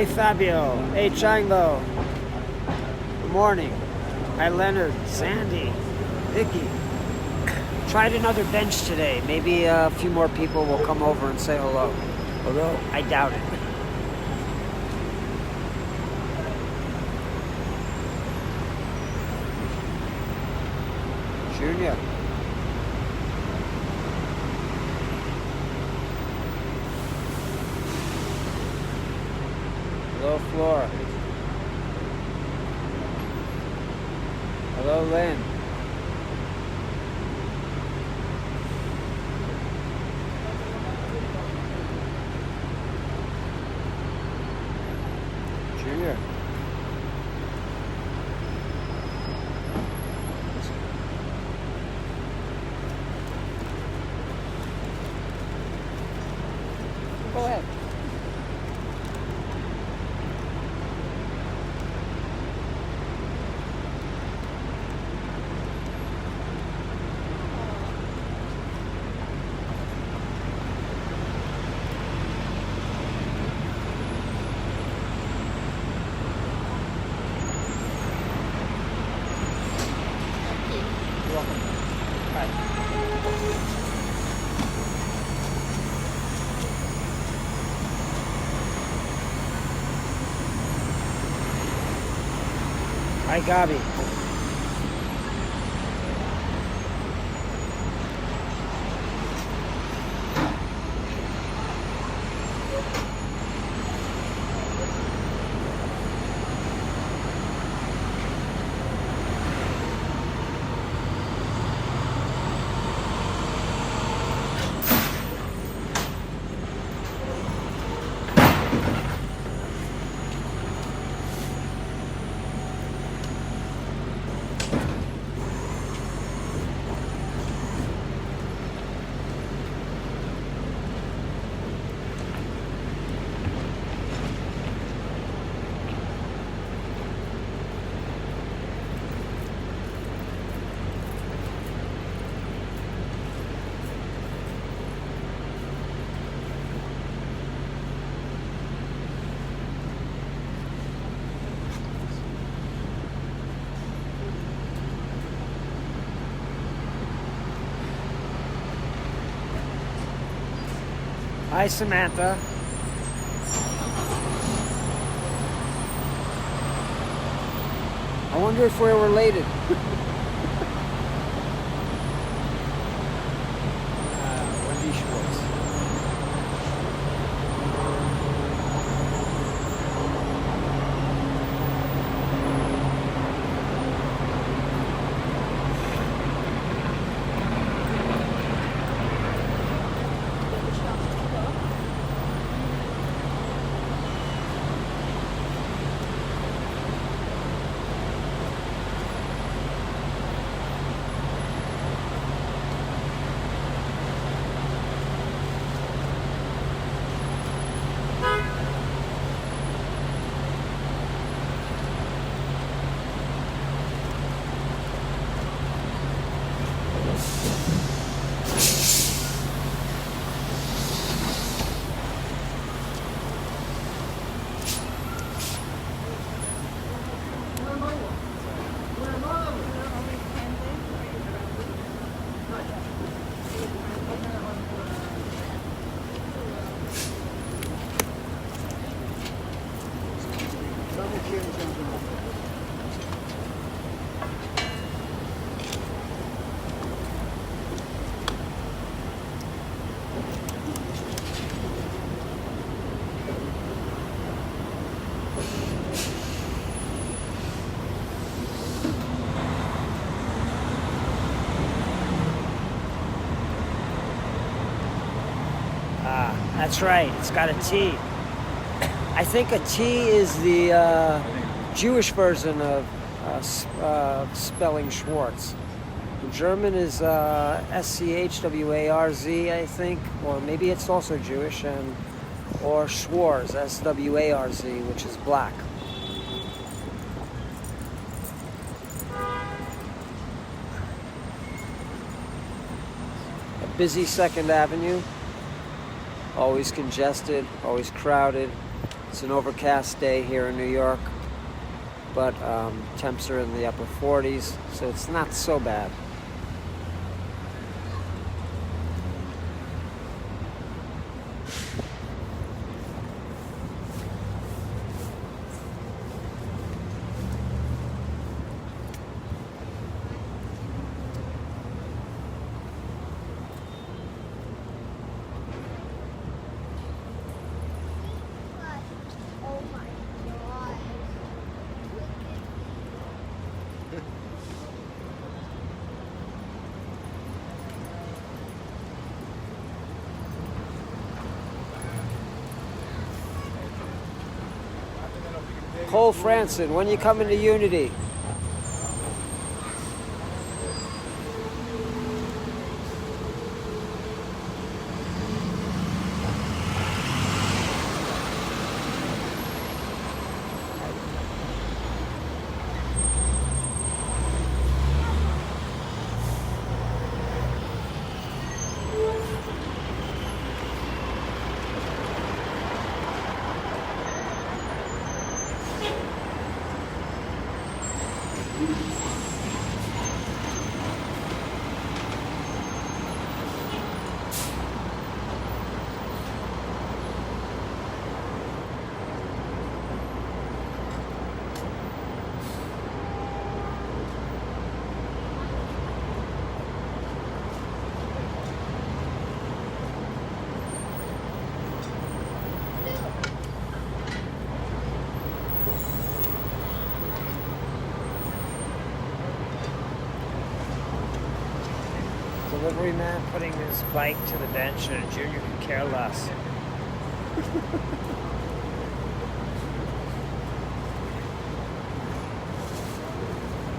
Hey Fabio. Hey Chango. Good morning. Hi Leonard, Sandy, Vicky. Tried another bench today. Maybe a few more people will come over and say hello. Although I doubt it. Junior. Hello, Flora. Hello, Lynn. Junior. Go ahead. You're welcome. Bye. Hi, Gabi. Hi, Samantha. I wonder if we're related. Wendy Schwartz. That's right, it's got a T. I think a T is the Jewish version of spelling Schwartz. In German is Schwarz, I think, or maybe it's also Jewish, or Schwarz, Schwarz, which is black. A busy 2nd Avenue. Always congested, always crowded. It's an overcast day here in New York, but temps are in the upper 40s, so it's not so bad. Cole Franson, when you coming to Unity? Delivery man putting his bike to the bench and a junior could care less.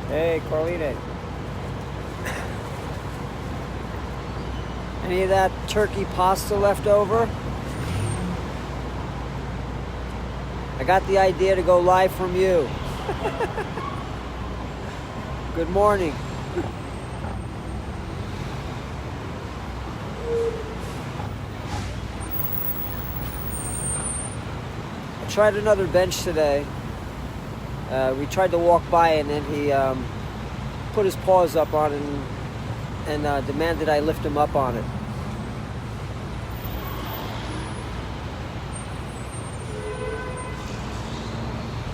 Hey, Carlita. Any of that turkey pasta left over? I got the idea to go live from you. Good morning. I tried another bench today. We tried to walk by and then he put his paws up on it and demanded I lift him up on it.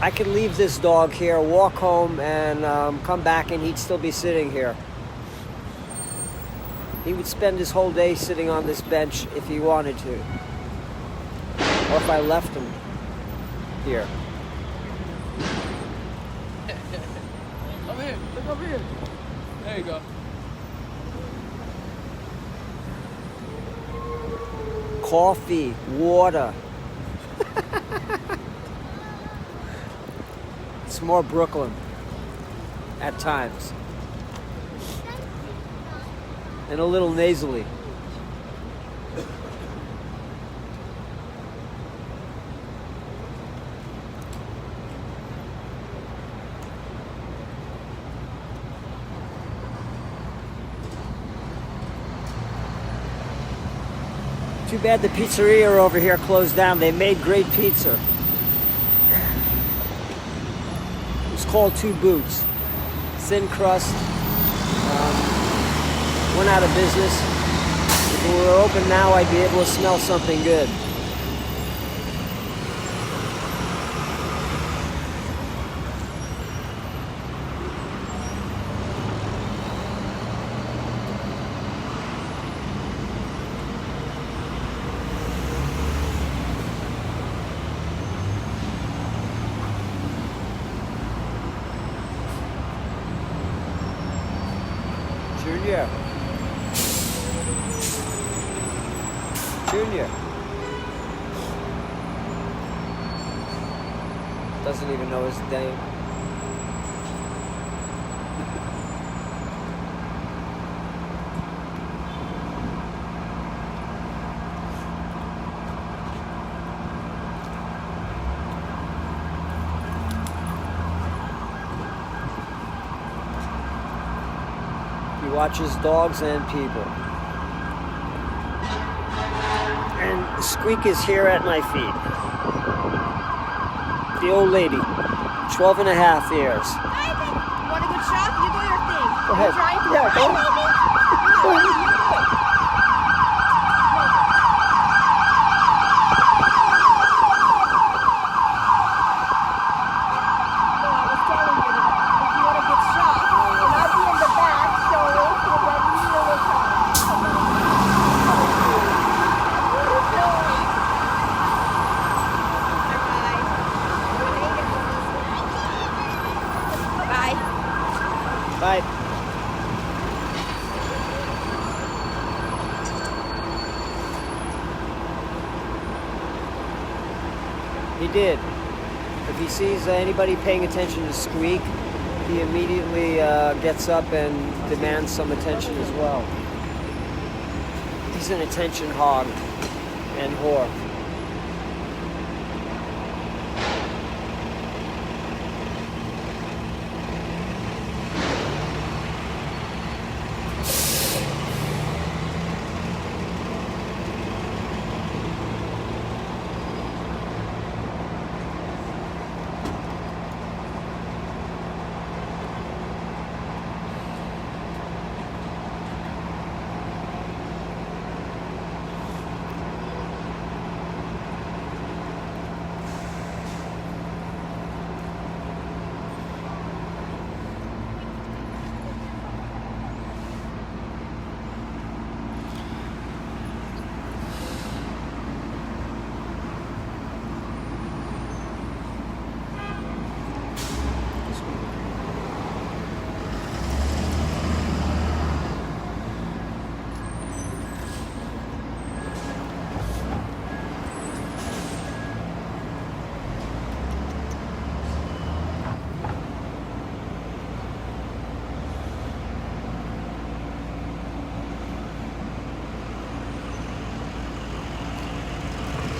I could leave this dog here, walk home, and come back and he'd still be sitting here. He would spend his whole day sitting on this bench if he wanted to. Or if I left him here. Come here, look over here. There you go. Coffee, water. It's more Brooklyn at times. And a little nasally. Too bad the pizzeria over here closed down. They made great pizza. It's called Two Boots. Thin crust. Went out of business. If it were open now, I'd be able to smell something good. Junior. Junior. Doesn't even know his name. He watches dogs and people. And Squeak is here at my feet. The old lady, 12 and a half years. You want a good shot? You do your thing. Go ahead. You're trying to Yeah, go ahead. Go ahead. You do it. No, I was telling you that if you want a good shot, and I'll be in the back showing, and then you will come. Bye. Bye. He did. If he sees anybody paying attention to Squeak, he immediately gets up and demands some attention as well. He's an attention hog and whore.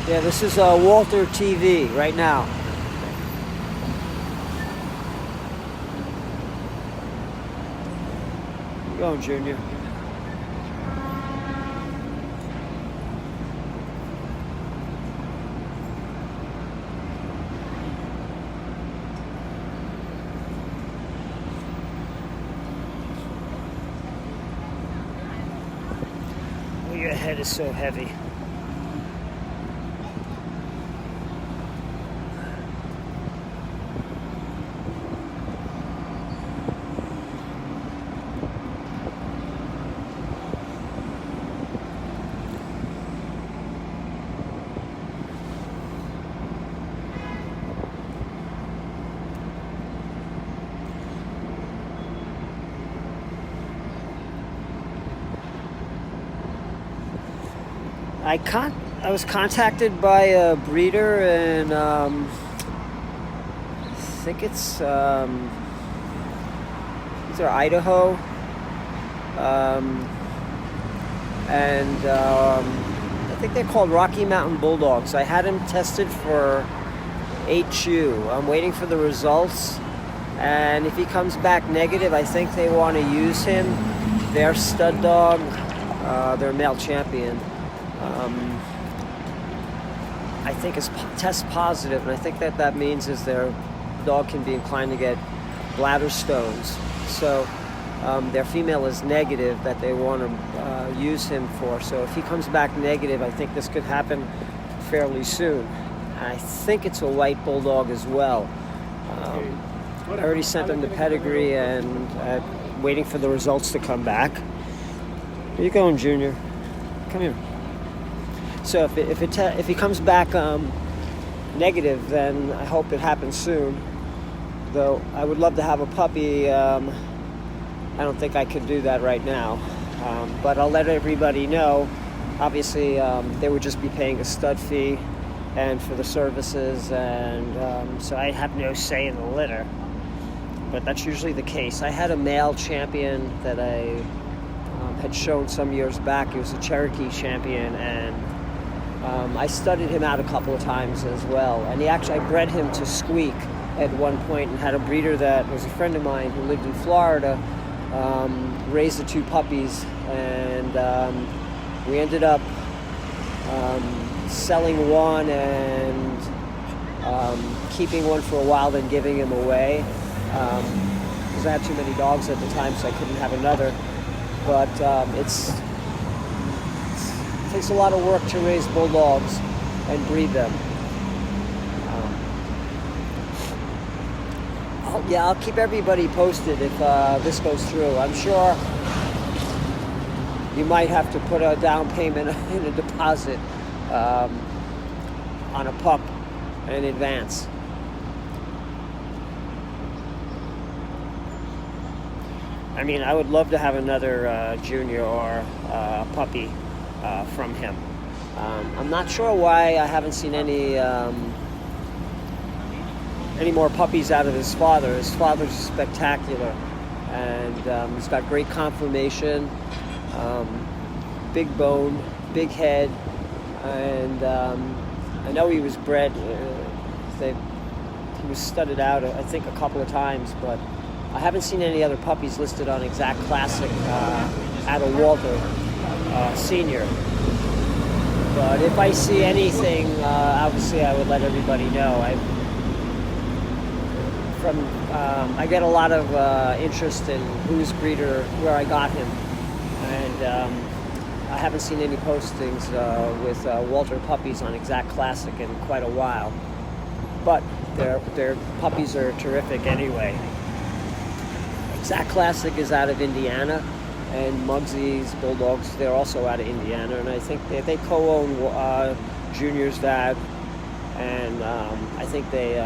Yeah, this is Walter TV right now. Keep going, Junior. Oh, your head is so heavy. I was contacted by a breeder in I think it's either Idaho, and I think they're called Rocky Mountain Bulldogs. I had him tested for HU. I'm waiting for the results, and if he comes back negative, I think they want to use him. Their stud dog, their male champion. I think is test positive, and I think that means is their dog can be inclined to get bladder stones. So their female is negative that they want to use him for. So if he comes back negative, I think this could happen fairly soon. I think it's a white bulldog as well. I already sent him the pedigree, and waiting for the results to come back. Where you going, Junior? Come here. So if he comes back negative, then I hope it happens soon. Though I would love to have a puppy. I don't think I could do that right now. But I'll let everybody know. Obviously, they would just be paying a stud fee and for the services, and so I have no say in the litter. But that's usually the case. I had a male champion that I had shown some years back. He was a Cherokee champion, and I studied him out a couple of times as well. And I bred him to Squeak at one point, and had a breeder that was a friend of mine who lived in Florida, raised the two puppies, and we ended up selling one and keeping one for a while, then giving him away. Because I had too many dogs at the time, so I couldn't have another. But it takes a lot of work to raise bulldogs and breed them. I'll keep everybody posted if this goes through. I'm sure you might have to put a down payment in a deposit on a pup in advance. I mean, I would love to have another junior or puppy from him. I'm not sure why I haven't seen any more puppies out of his father. His father's spectacular, and he's got great conformation, big bone, big head, and I know he was bred. He was studded out, I think, a couple of times, but I haven't seen any other puppies listed on Exact Classic out of Walter Senior. But if I see anything, obviously I would let everybody know. I get a lot of interest in whose breeder, where I got him, and I haven't seen any postings with Walter puppies on Exact Classic in quite a while. But their puppies are terrific anyway. Exact Classic is out of Indiana, and Muggsy's Bulldogs, they're also out of Indiana, and I think they co-own Junior's dad, and I think they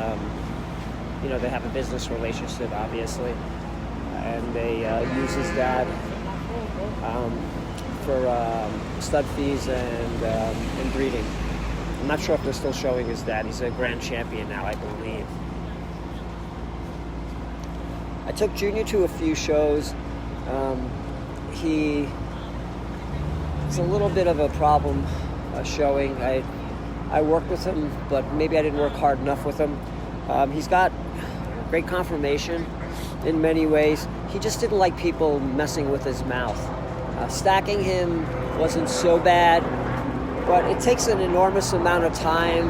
they have a business relationship, obviously, and they use his dad for stud fees and breeding. I'm not sure if they're still showing his dad. He's a grand champion now, I believe. I took Junior to a few shows. He's a little bit of a problem showing. I worked with him, but maybe I didn't work hard enough with him. He's got great conformation in many ways. He just didn't like people messing with his mouth. Stacking him wasn't so bad, but it takes an enormous amount of time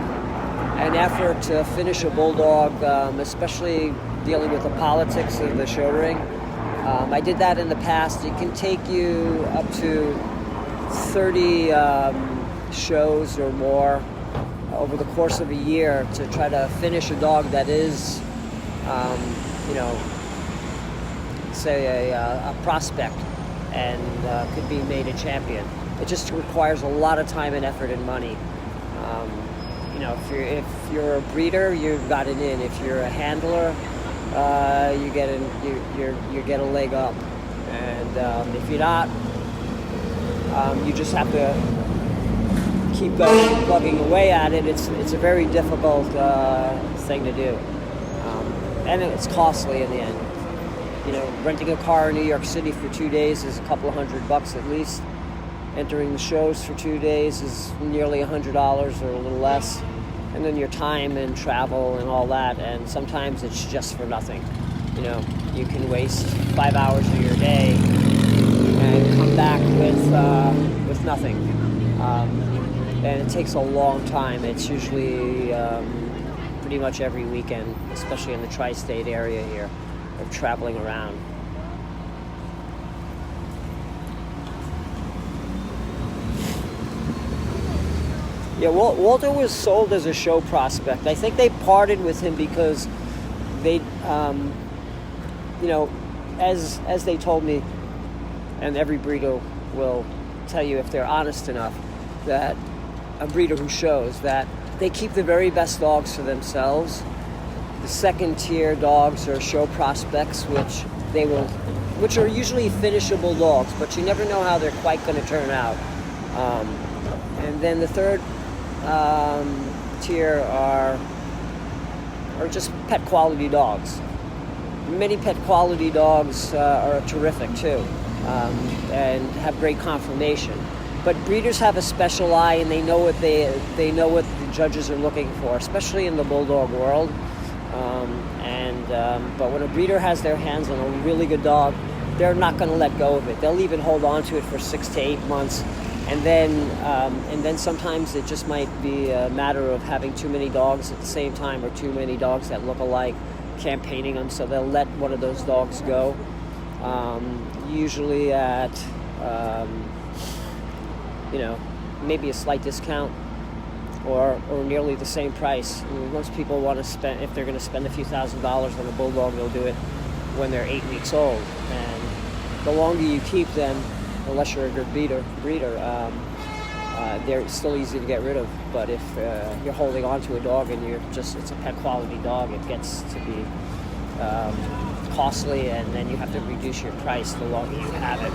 and effort to finish a bulldog, especially dealing with the politics of the show ring. I did that in the past. It can take you up to 30 shows or more over the course of a year to try to finish a dog that is, say a prospect and could be made a champion. It just requires a lot of time and effort and money. If you're a breeder, you've got it in. If you're a handler, you get a leg up. And if you're not, you just have to keep going, plugging away at it. It's a very difficult thing to do, and it's costly in the end. Renting a car in New York City for 2 days is a couple of $100 at least. Entering the shows for 2 days is nearly $100 or a little less, and then your time and travel and all that. And sometimes it's just for nothing. You can waste 5 hours of your day and come back with nothing. And it takes a long time. It's usually pretty much every weekend, especially in the tri-state area here, of traveling around. Yeah, Walter was sold as a show prospect. I think they parted with him because they, as they told me, and every breeder will tell you if they're honest enough, that a breeder who shows that they keep the very best dogs for themselves. The second tier dogs are show prospects, which are usually finishable dogs, but you never know how they're quite going to turn out. And then the third tier are just pet quality dogs. Many pet quality dogs are terrific too, and have great conformation. But breeders have a special eye, and they know what the judges are looking for, especially in the bulldog world. But when a breeder has their hands on a really good dog, they're not going to let go of it. They'll even hold on to it for 6 to 8 months and then sometimes it just might be a matter of having too many dogs at the same time, or too many dogs that look alike, campaigning them, so they'll let one of those dogs go, usually at maybe a slight discount, or nearly the same price. I mean, most people want to spend, if they're going to spend a few $1,000s on a Bulldog, they'll do it when they're 8 weeks old. And the longer you keep them, unless you're a good breeder, they're still easy to get rid of. But if you're holding on to a dog and it's a pet quality dog, it gets to be costly, and then you have to reduce your price the longer you have it.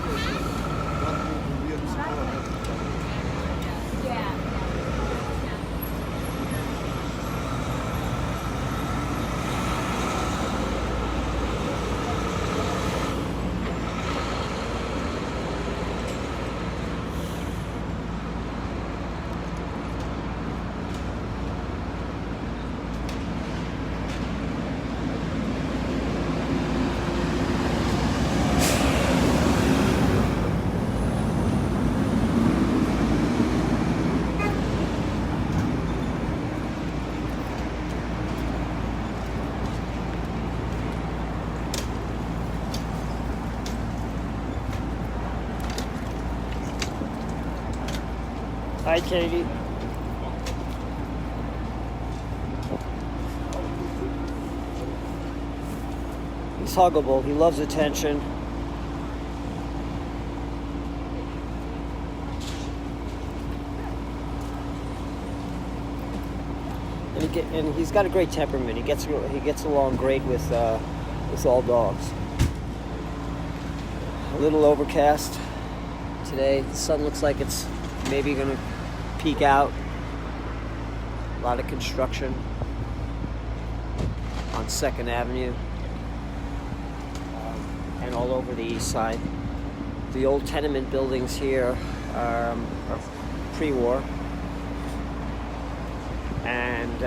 Hi, Katie. He's huggable. He loves attention. And he's got a great temperament. He gets along great with all dogs. A little overcast today. The sun looks like it's maybe going to peek out. A lot of construction on 2nd Avenue and all over the east side. The old tenement buildings here are pre-war, and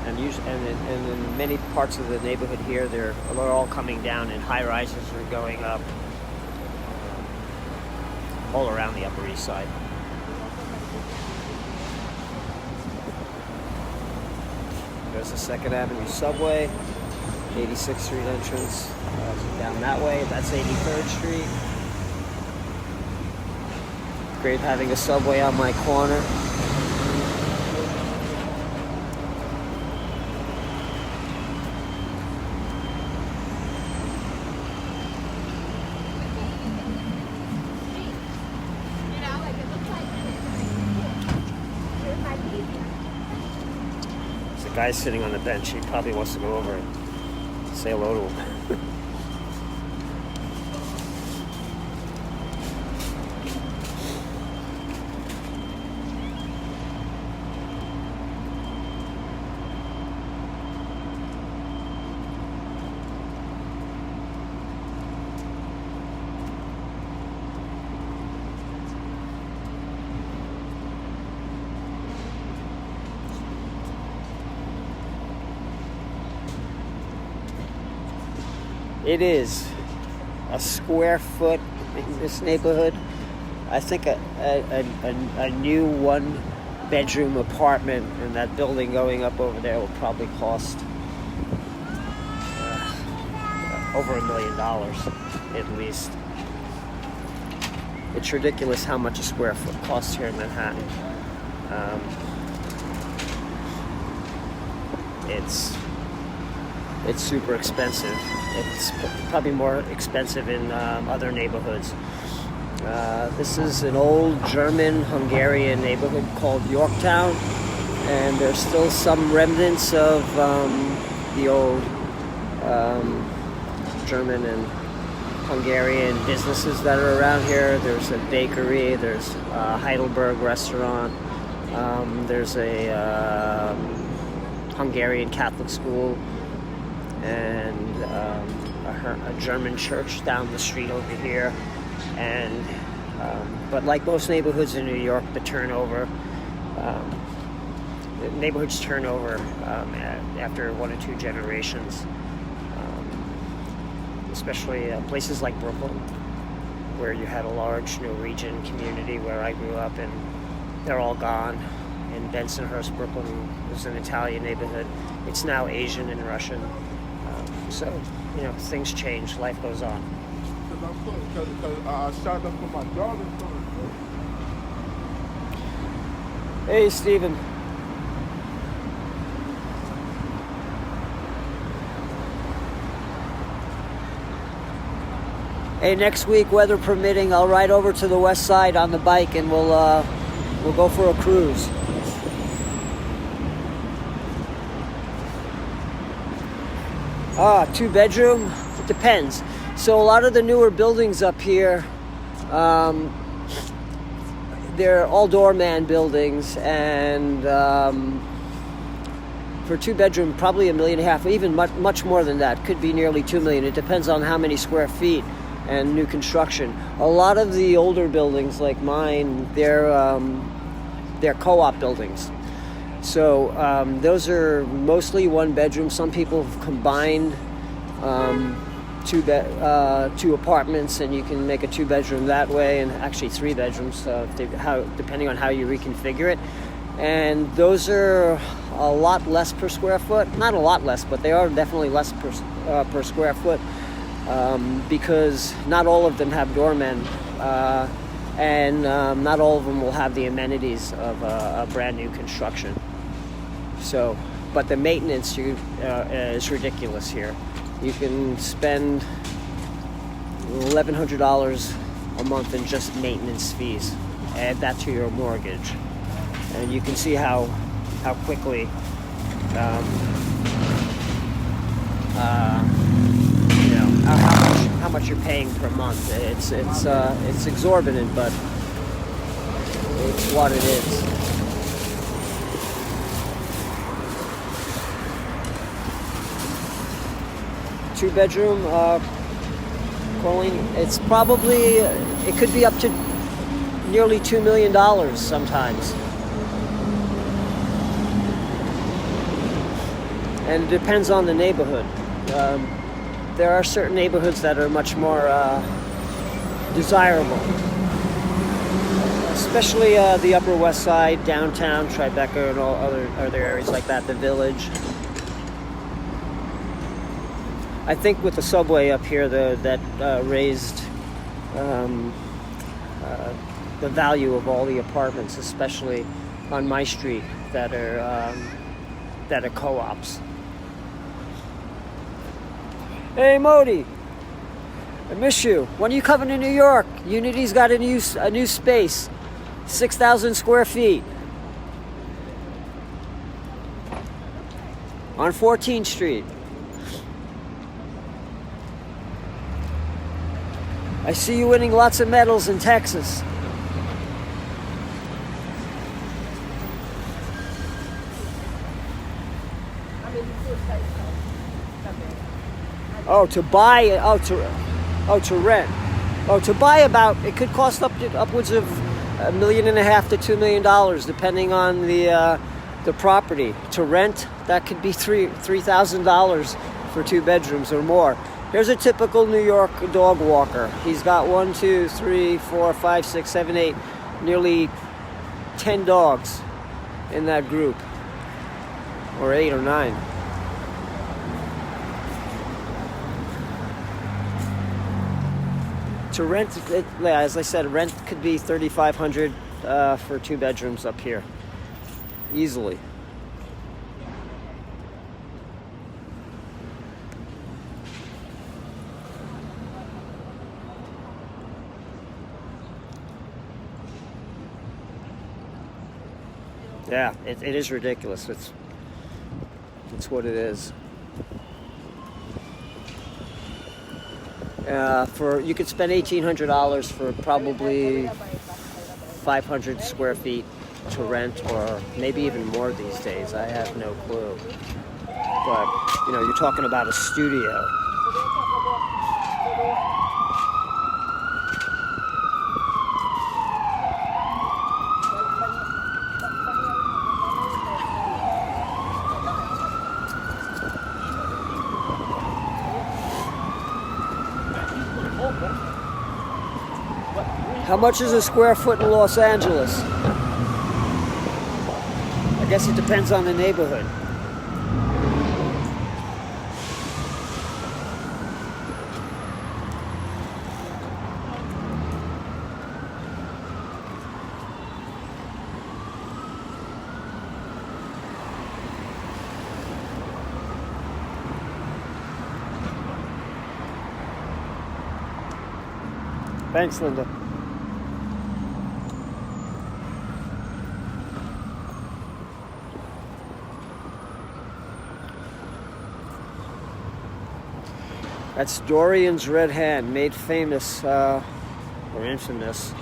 in many parts of the neighborhood here, they're all coming down, and high rises are going up all around the Upper East Side. There's the 2nd Avenue subway, 86th Street entrance, down that way. That's 83rd Street. Great having a subway on my corner. There's a guy sitting on the bench. He probably wants to go over and say hello to him. It is a square foot in this neighborhood. I think a new 1-bedroom apartment in that building going up over there will probably cost over $1 million at least. It's ridiculous how much a square foot costs here in Manhattan. It's super expensive. It's probably more expensive in other neighborhoods. This is an old German-Hungarian neighborhood called Yorktown, and there's still some remnants of the old German and Hungarian businesses that are around here. There's a bakery, there's a Heidelberg restaurant, there's a Hungarian Catholic school, and a German church down the street over here. And but like most neighborhoods in New York, the neighborhoods turn over after 1 or 2 generations. Especially places like Brooklyn. where you had a large Norwegian community where I grew up, and they're all gone. In Bensonhurst, Brooklyn, was an Italian neighborhood. It's now Asian and Russian. So, you know, things change, life goes on. Because I shot up for my daughter. Hey, Steven. Hey, next week, weather permitting, I'll ride over to the west side on the bike, and we'll go for a cruise. Two-bedroom? It depends. So a lot of the newer buildings up here, they're all doorman buildings, and for two-bedroom, probably $1.5 million, even much more than that. Could be nearly $2 million. It depends on how many square feet and new construction. A lot of the older buildings like mine, they're co-op buildings. So those are mostly one bedroom. Some people have combined two apartments, and you can make a two-bedroom that way, and actually 3 bedrooms, depending on how you reconfigure it. And those are a lot less per square foot. Not a lot less, but they are definitely less per square foot, because not all of them have doormen, and not all of them will have the amenities of a brand new construction. So, but the maintenance is ridiculous here. You can spend $1,100 a month in just maintenance fees. Add that to your mortgage, and you can see how quickly how much you're paying per month. It's exorbitant, but it's what it is. Two-bedroom, Colleen, it could be up to nearly $2 million sometimes. And it depends on the neighborhood. There are certain neighborhoods that are much more desirable, especially the Upper West Side, downtown, Tribeca, and all other areas like that, the Village. I think with the subway up here, that raised the value of all the apartments, especially on my street, that are co-ops. Hey, Modi, I miss you. When are you coming to New York? Unity's got a new space, 6,000 square feet on 14th Street. I see you winning lots of medals in Texas. To rent. To buy it could cost upwards of $1.5 million to $2 million, depending on the property. To rent, that could be $3,000 for 2 bedrooms or more. Here's a typical New York dog walker. He's got 1, 2, 3, 4, 5, 6, 7, 8, nearly 10 dogs in that group, or 8 or 9. To rent, as I said, rent could be $3,500 for 2 bedrooms up here, easily. Yeah, it is ridiculous. It's what it is. You could spend $1,800 for probably 500 square feet to rent, or maybe even more these days. I have no clue. But you're talking about a studio. How much is a square foot in Los Angeles? I guess it depends on the neighborhood. Thanks, Linda. That's Dorian's Red Hand, made famous, or infamous,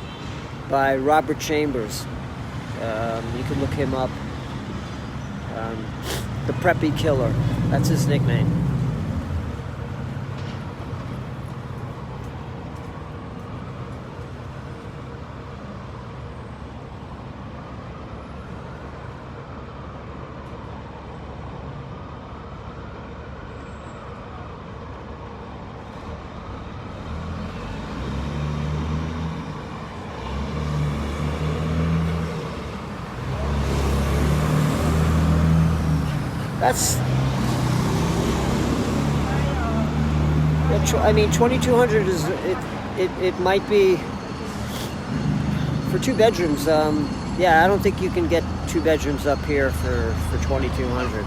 by Robert Chambers. You can look him up. The Preppy Killer, that's his nickname. That's, I mean, 2,200 is, it might be, for 2 bedrooms, yeah, I don't think you can get 2 bedrooms up here for 2,200.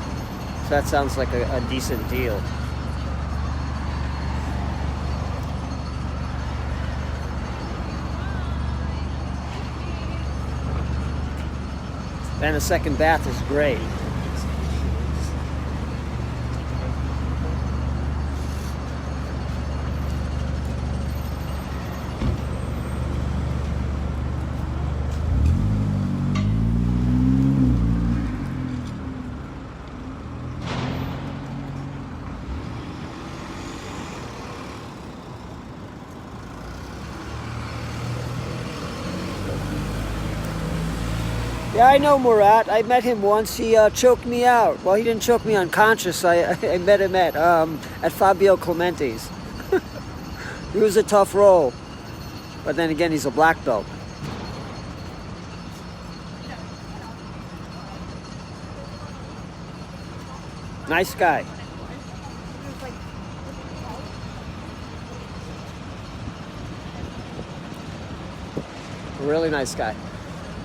So that sounds like a decent deal. And the second bath is great. Yeah, I know Murat. I met him once. He choked me out. Well, he didn't choke me unconscious. I met him at Fabio Clementi's. He was a tough roll. But then again, he's a black belt. Nice guy. Really nice guy.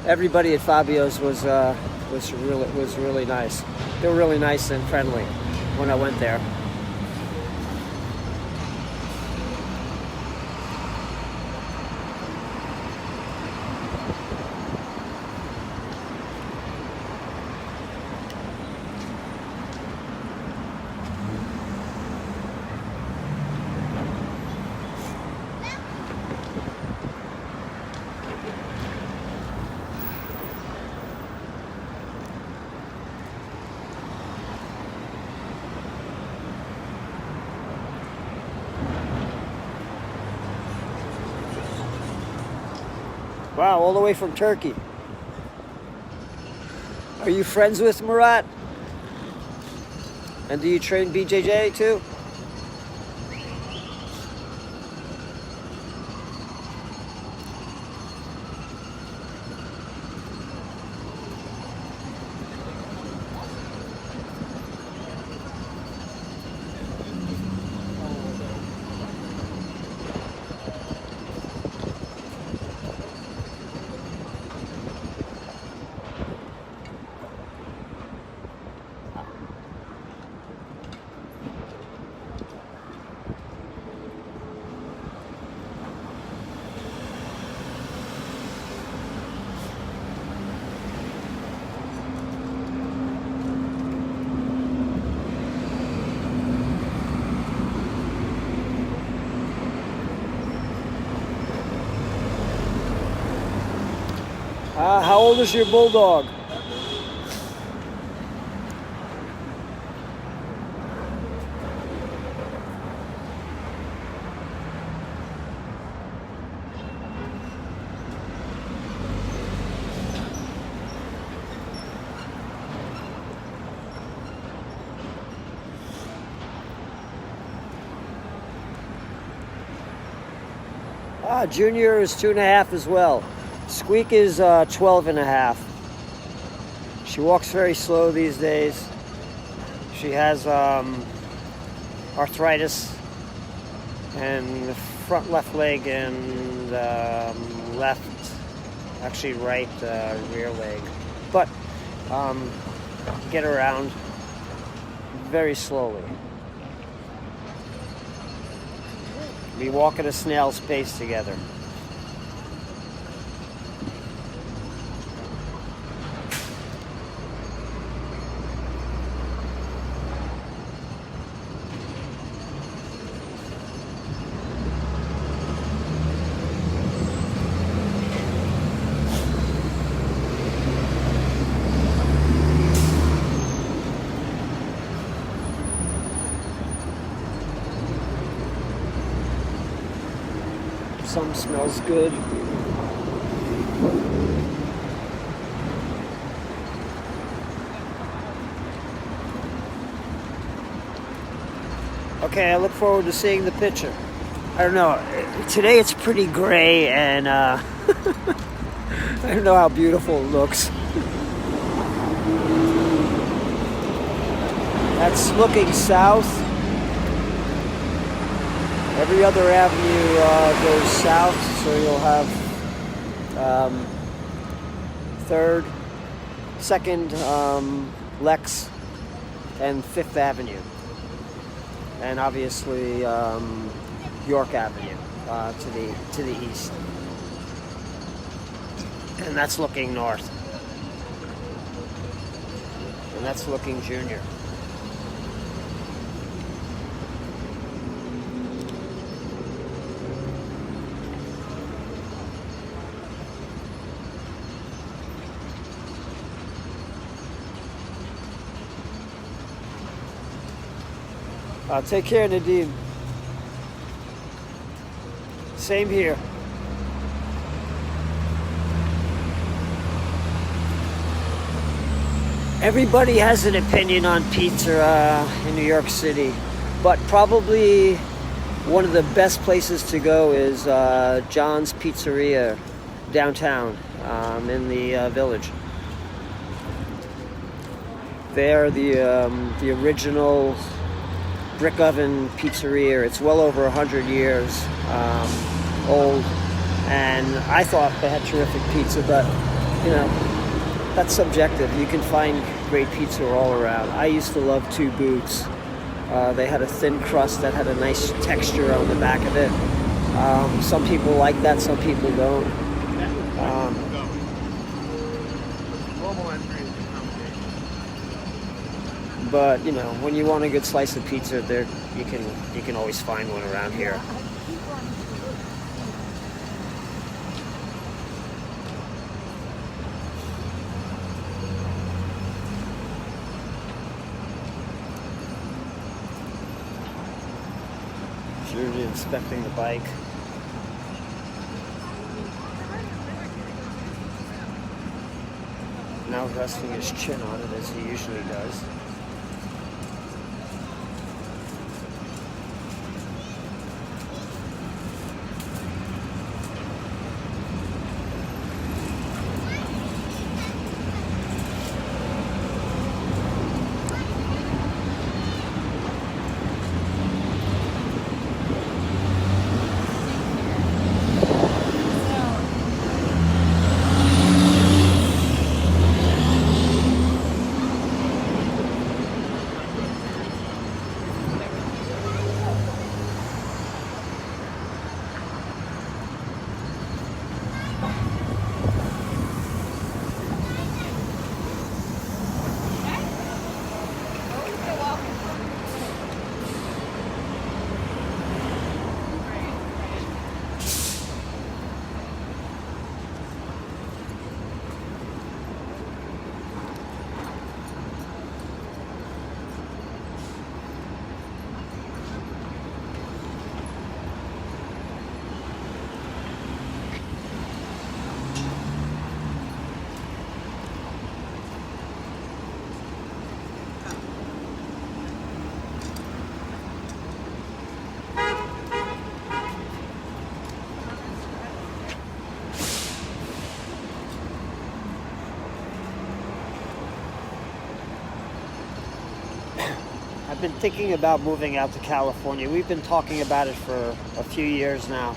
Everybody at Fabio's was really nice. They were really nice and friendly when I went there. Wow, all the way from Turkey. Are you friends with Murat? And do you train BJJ too? How old is your Bulldog? Junior is 2.5 as well. Squeak is 12.5. She walks very slow these days. She has arthritis and the front left leg and right rear leg. But get around very slowly. We walk at a snail's pace together. Some smells good. Okay, I look forward to seeing the picture. I don't know. Today it's pretty gray and I don't know how beautiful it looks. That's looking south. Every other avenue goes south, so you'll have 3rd, 2nd, Lex, and 5th Avenue. And obviously York Avenue to the east. And that's looking north. And that's looking Junior. Take care, Nadim. Same here. Everybody has an opinion on pizza in New York City, but probably one of the best places to go is John's Pizzeria downtown in the village. They're the original brick oven pizzeria. It's well over 100 years old, and I thought they had terrific pizza, but you know, that's subjective. You can find great pizza all around. I used to love Two Boots. They had a thin crust that had a nice texture on the back of it. Some people like that, some people don't. But you know, when you want a good slice of pizza, there you can always find one around here. Judy inspecting the bike. Now resting his chin on it as he usually does. I've been thinking about moving out to California. We've been talking about it for a few years now,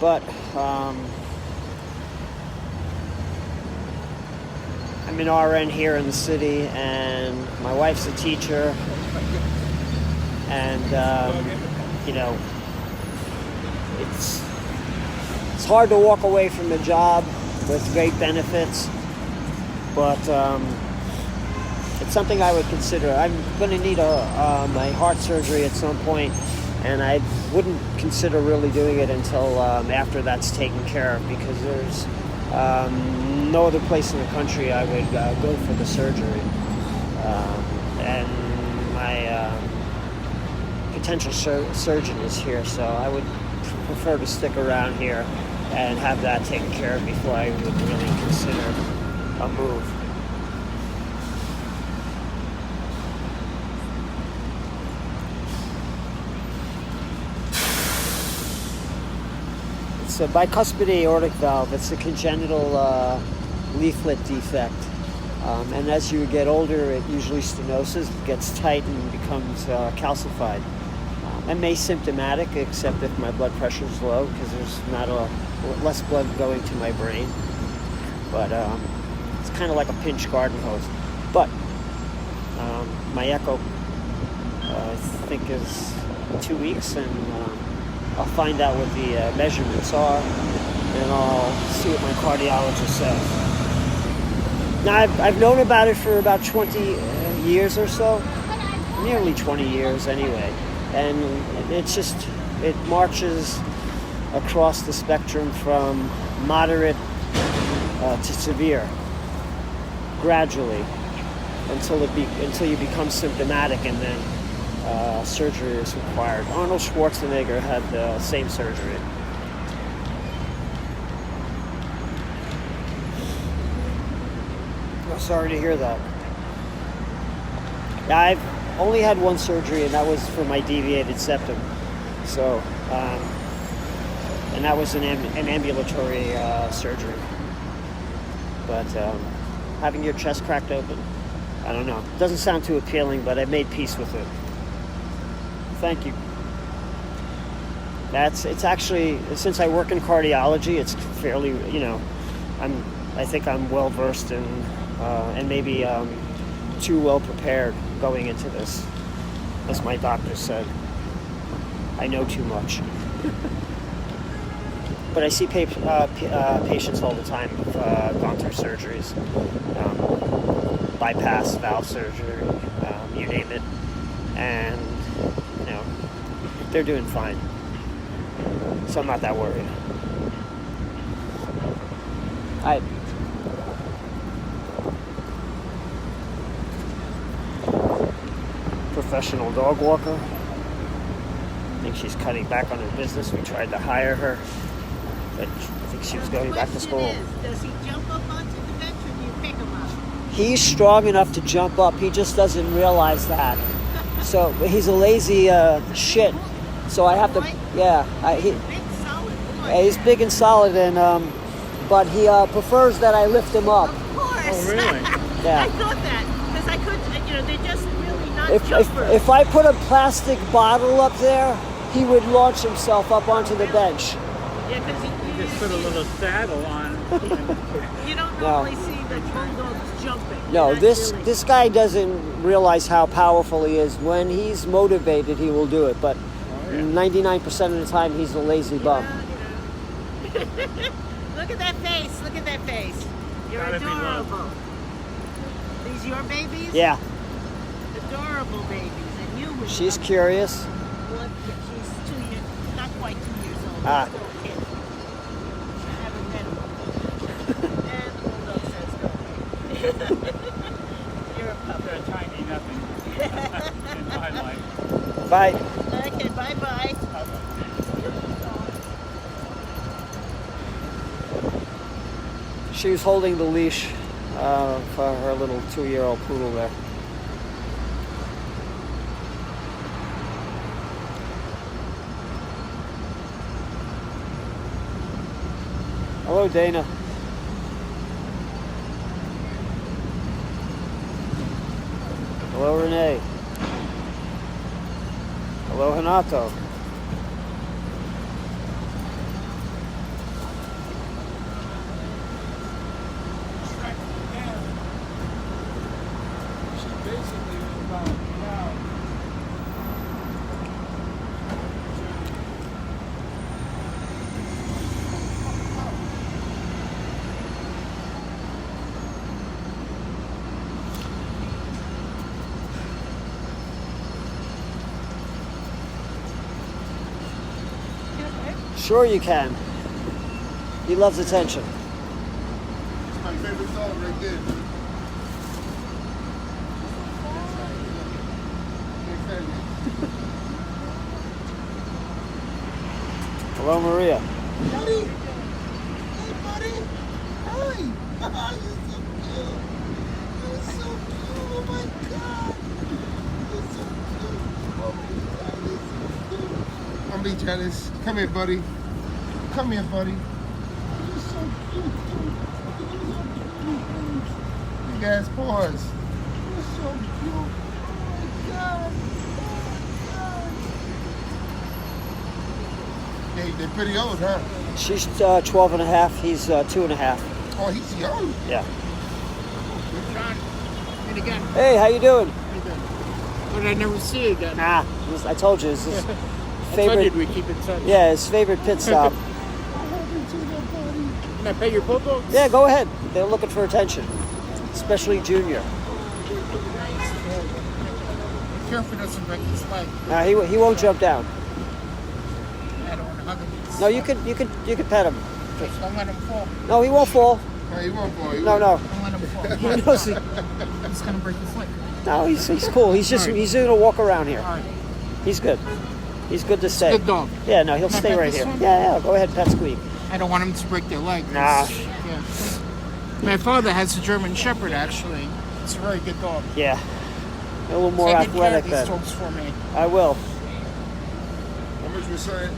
but I'm an RN here in the city, and my wife's a teacher, and you know, it's hard to walk away from a job with great benefits, but it's something I would consider. I'm going to need my heart surgery at some point, and I wouldn't consider really doing it until after that's taken care of, because there's no other place in the country I would go for the surgery. And my potential surgeon is here, so I would prefer to stick around here and have that taken care of before I would really consider a move. It's a bicuspid aortic valve. It's a congenital leaflet defect. And as you get older, it usually stenosis, gets tight and becomes calcified. I'm asymptomatic, except if my blood pressure is low, because there's less blood going to my brain. But it's kind of like a pinched garden hose. But my echo, I think, is 2 weeks, and I'll find out what the measurements are, and I'll see what my cardiologist says. Now, I've known about it for about 20 years or so, nearly 20 years anyway, and it marches across the spectrum from moderate to severe, gradually, until you become symptomatic, and then surgery is required. Arnold Schwarzenegger had the same surgery. I'm sorry to hear that. Yeah, I've only had one surgery, and that was for my deviated septum. So, and that was an ambulatory surgery. But having your chest cracked open, I don't know. It doesn't sound too appealing, but I made peace with it. Thank you. It's actually, since I work in cardiology, it's fairly, I think I'm well versed in, and maybe too well prepared going into this. As my doctor said, I know too much. But I see patients all the time who've gone through surgeries, bypass, valve surgery, you name it, and they're doing fine. So I'm not that worried. Professional dog walker. I think she's cutting back on her business. We tried to hire her, but I think she was going back to school. Does he jump up onto the bench, or do you pick him up? He's strong enough to jump up. He just doesn't realize that. So he's a lazy shit. So I have to, Big solid boy. he's big and solid, and but he prefers that I lift him up. Of course. Oh, really? Yeah. I thought that because I couldn't. They're just really not jumpers. If I put a plastic bottle up there, he would launch himself up onto the bench. Yeah, because Just put a little saddle on. you don't normally see the bulldogs jumping. No, Not this really. this guy doesn't realize how powerful he is. When he's motivated, he will do it. But 99% of the time, he's a lazy bum. Look at that face. Look at that face. You're Gotta be loved. adorable. These your babies? Yeah, Adorable babies. And you would she's love curious. one. She's 2 years, not quite 2 years old. Ah. Still a kid. I haven't met him. And the bulldog says no. You're a puppy. You're a tiny nothing in my life. Bye. Okay, bye-bye. She was holding the leash for her little 2-year-old poodle there. Hello, Dana. Hello, Renee. Hello, Hanato. She basically about now. Sure you can. He loves attention. It's my favorite song right there. Hello, Maria. Buddy! Hey, buddy! Hi! You're so cute! You're so cute! Oh my god! You're so cute! Oh my god, you're so cute! I'm being jealous. Come here, buddy. Come here, buddy. You're so cute, dude. You're so cute. Big ass paws. You're so cute. Oh my god. Oh my god. They, they're pretty old, huh? She's 12 and a half. He's 2 and a half. Oh, he's young. Yeah. John, and again. Hey, how you doing? But I never see you again. Nah, I told you. It's his I told favorite. you we keep in touch. Yeah, his favorite pit stop. Can I pet your Bulldog? Yeah, go ahead. They're looking for attention, especially Junior. Be careful, doesn't break his leg. Nah, he won't jump down. I don't want to hug him. No, you can pet him. Just don't let him fall. No, he won't fall. No, he won't fall. He No, won't. no. Don't let him fall. He knows he, He's gonna break his leg. no, he's cool. He's gonna walk around here. All right. He's good. He's good to stay. Good dog. Yeah, no, he'll Can I stay pet right this here. one? Yeah, go ahead, pet Squeak. I don't want him to break their leg. Nah. Yeah. My father has a German Shepherd, actually. It's a very good dog. Yeah, a little more Take good care athletic of these then. dogs for me. I will. How much would something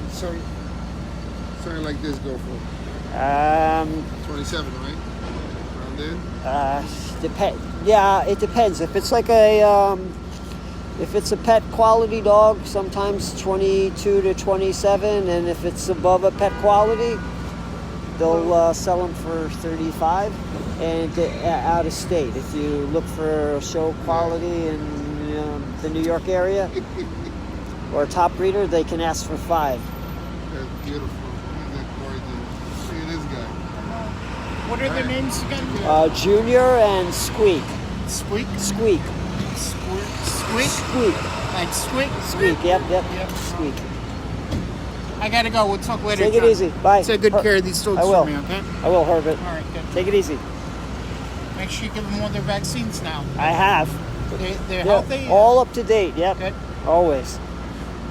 like this go for? 27, right? Around there? Yeah, it depends. If it's like if it's a pet quality dog, sometimes 22 to 27, and if it's above a pet quality, they'll sell them for 35, and out of state. If you look for show quality in the New York area or a top breeder, they can ask for 5. That's beautiful. Look at that gorgeous. Look at this guy. What are their names again? Junior and Squeak. Squeak? Squeak. Squeak? Squeak. Like squeak? Squeak. Yep. Yep. Squeak. I gotta go. We'll talk later. Take it John. easy. Bye. Take good care of these dogs I will. for me, okay? I will, Herbert. All right, good. Take it easy. Make sure you give them all their vaccines now. I have. They're Yeah, healthy? all up to date. Yep. Good. Always.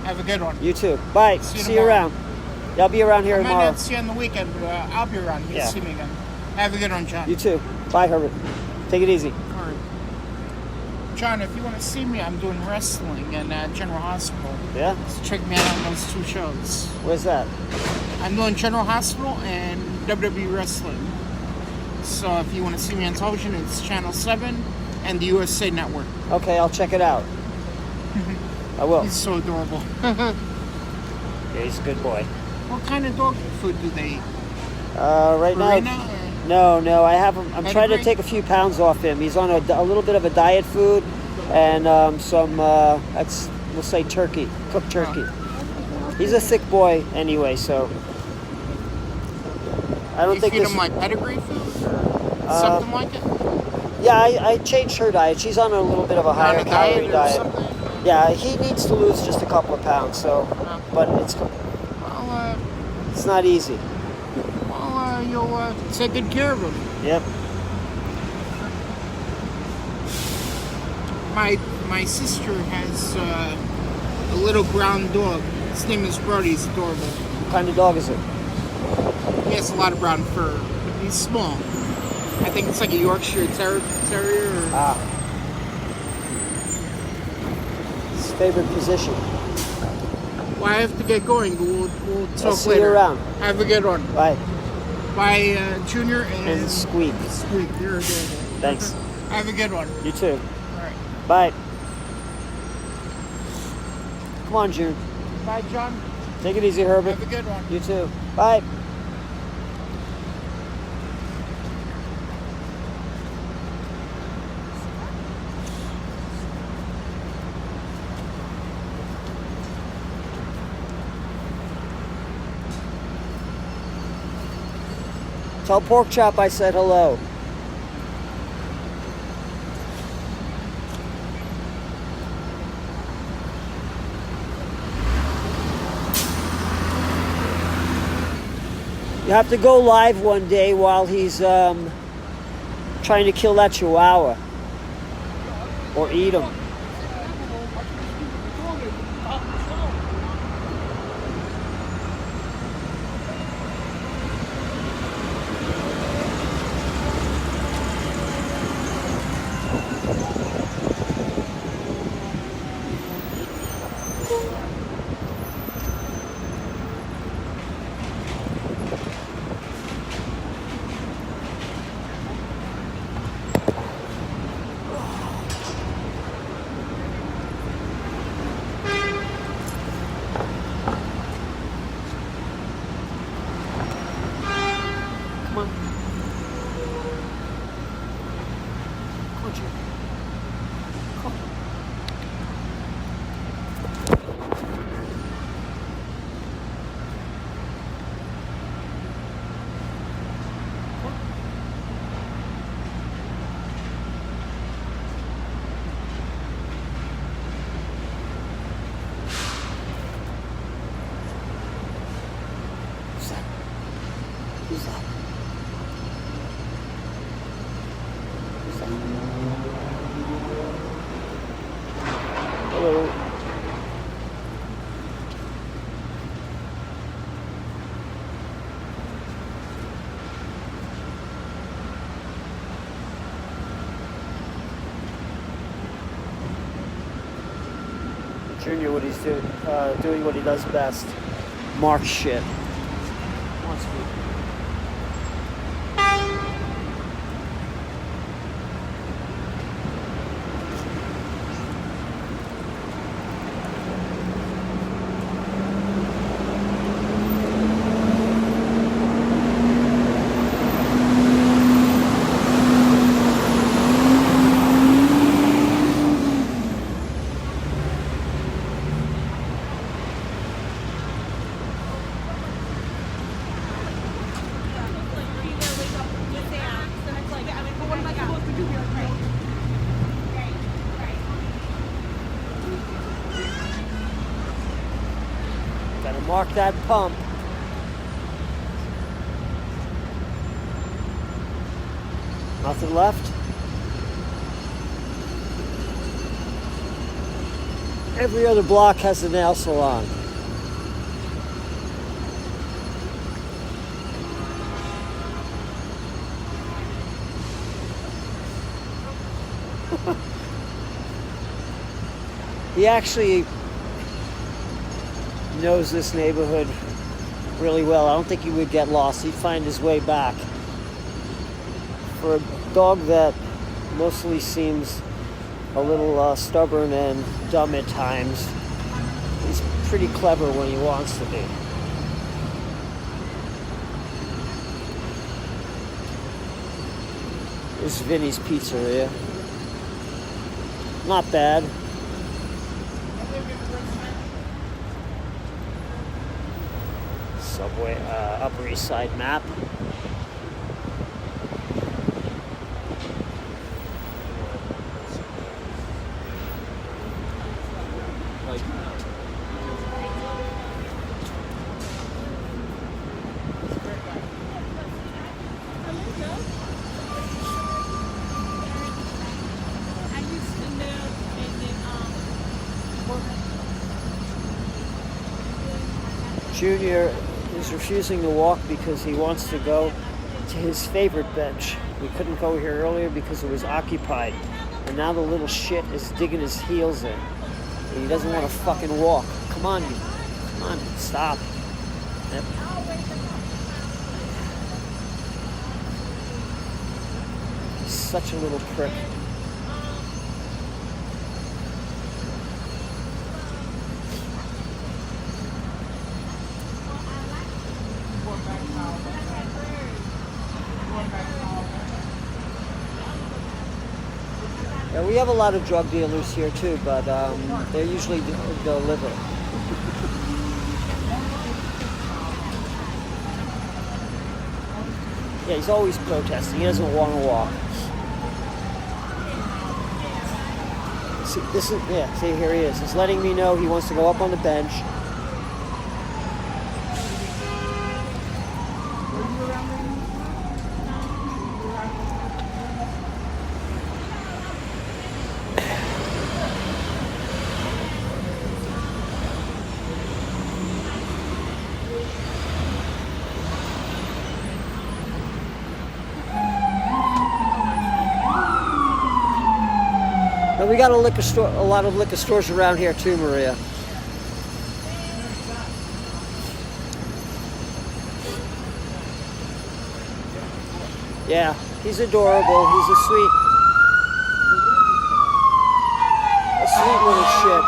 Have a good one. You too. Bye. See you See you tomorrow. around. Yeah, I'll be around here I might tomorrow. not see you on the weekend, but I'll be around. You'll Yeah. see me again. Have a good one, John. You too. Bye, Herbert. Take it easy. All right. John, if you want to see me, I'm doing wrestling in General Hospital. Yeah? So check me out on those 2 shows. Where's that? I'm doing General Hospital and WWE Wrestling. So if you want to see me on television, it's Channel 7 and the USA Network. Okay, I'll check it out. I will. He's so adorable. Yeah, he's a good boy. What kind of dog food do they eat? Right Purina now, or- no, I have him. I'm trying to Pedigree? take a few pounds off him. He's on a little bit of a diet food and some, we'll say turkey, cooked turkey. He's a thick boy anyway, so I don't You think feed this. him like pedigree food or something like it? Yeah, I changed her diet. She's on a little bit of a On higher a calorie diet or diet. something? Yeah, he needs to lose just a couple of pounds, so, but Well, it's not easy. you'll take good care of him. Yep. My sister has a little brown dog. His name is Brody. He's adorable. What kind of dog is it? He has a lot of brown fur. He's small. I think it's like a Yorkshire Terrier. Or... His favorite position. Well, I have to get going, but we'll talk I'll see you later. around. Have a good one. Bye. Bye, Junior And Squeak. Squeak. You're adorable. Thanks. Have a good one. You too. All right. Bye. Come on, June. Bye, John. Take it easy, Herbert. Have a good one. You too. Bye. Tell Pork Chop I said hello. You have to go live one day while he's trying to kill that chihuahua. Or eat him. Who's that? Who's that? Hello. Junior, what he's doing what he does best. Mark shit. Wants to be. Gotta mark that pump. Nothing left. Every other block has a nail salon. He actually knows this neighborhood really well. I don't think he would get lost. He'd find his way back. For a dog that mostly seems a little stubborn and dumb at times, he's pretty clever when he wants to be. This is Vinny's Pizzeria. Not bad. Subway, Upper East Side map. Junior is refusing to walk because he wants to go to his favorite bench. We couldn't go here earlier because it was occupied. And now the little shit is digging his heels in. And he doesn't want to fucking walk. Come on, you. Come on, stop. Yep. He's such a little prick. Yeah, we have a lot of drug dealers here too, but they're usually deliver. Yeah, he's always protesting. He doesn't want to walk. See, this is see, here he is. He's letting me know he wants to go up on the bench. But we got a lot of liquor stores around here too, Maria. Yeah, he's adorable. He's a sweet little shit.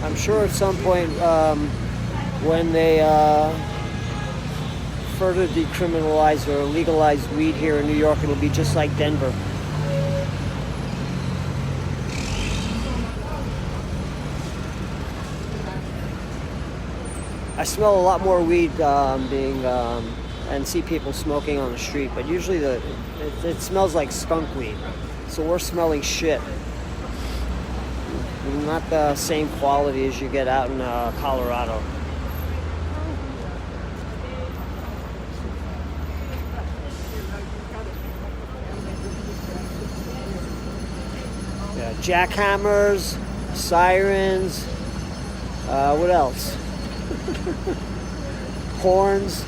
I'm sure at some point when they further decriminalize or legalize weed here in New York, it'll be just like Denver. I smell a lot more weed and see people smoking on the street, but usually it smells like skunk weed, so we're smelling shit. Not the same quality as you get out in Colorado. Yeah, jackhammers, sirens, what else? Horns.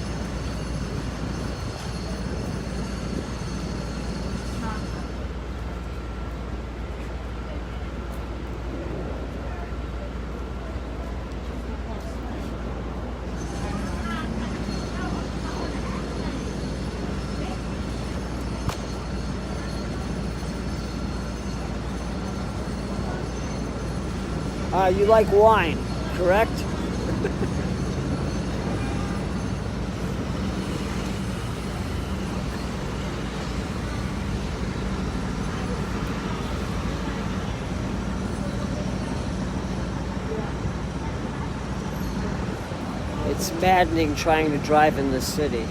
You like wine, correct? It's maddening trying to drive in this city.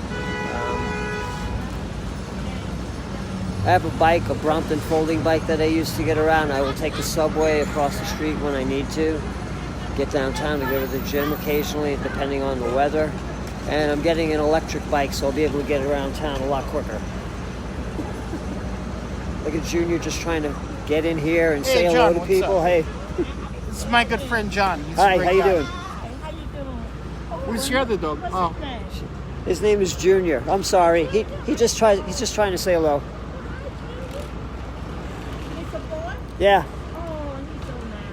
I have a bike, a Brompton folding bike that I used to get around. I will take the subway across the street when I need to. Get downtown to go to the gym occasionally, depending on the weather. And I'm getting an electric bike, so I'll be able to get around town a lot quicker. Look at Junior just trying to get in here and say hello John, to people. up? Hey. This is my good friend John. He's Hi, a great how you guy. doing? How you doing? Who's your other dog? What's Oh, his name? His name is Junior. I'm sorry. He's just trying to say hello. It's a boy? Yeah. Oh, he's so nice.